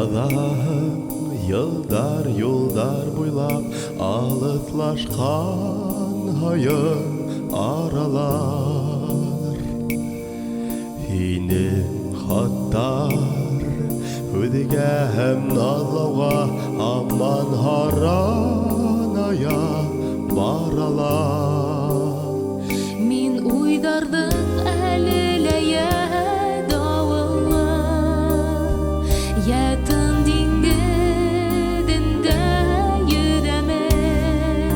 Язаһын йылдар юлдар буйлап алыслашкан хайын аралар. Һинең хаттар үдегә һәм назлауга аман хараная баралар. Мин уйдардым әле ләя давылы, ятын диңгедендә йөҙәмен.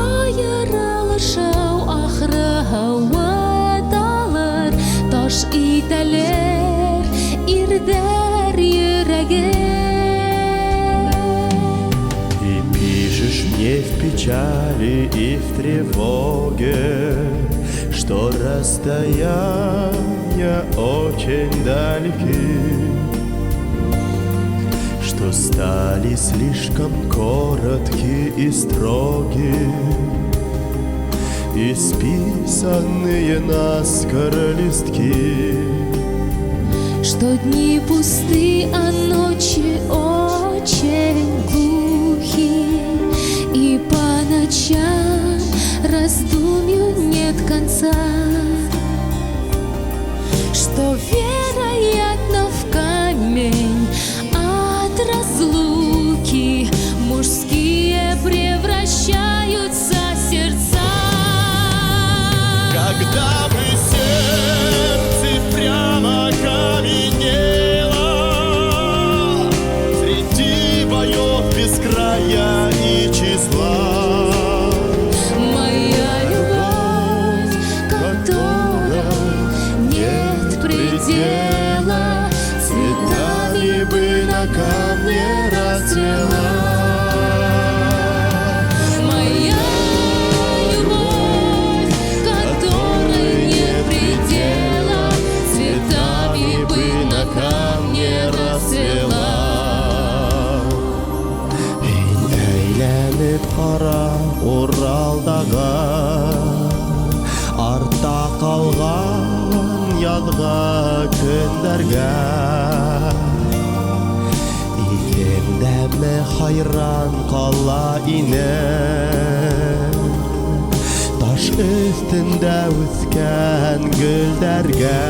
Аерылышау ахры һават алыр, таш итәлер ирдәр йөрәген. Пишешь мне в печали и в тревоге, что расстояния очень далеки, что стали слишком коротки и строги, исписанные наскоро листки. Что дни пусты, а ночи очень глухи, и по ночам раздумью нет конца. Что вероятно в камень от разлуки мужские превращаются сердца. Когда бы сердце прямо каменело среди боев без края и числа, Моя любовь, которой нет предела, цветами бы на камне расцвела. Моя любовь, которой нет предела, цветами бы на камне расцвела. Әйләнеп кара Уралдагы артта калган язгы көндәргә. Идемдәме хайран кала инем таш өстендә үскән гөлләргә.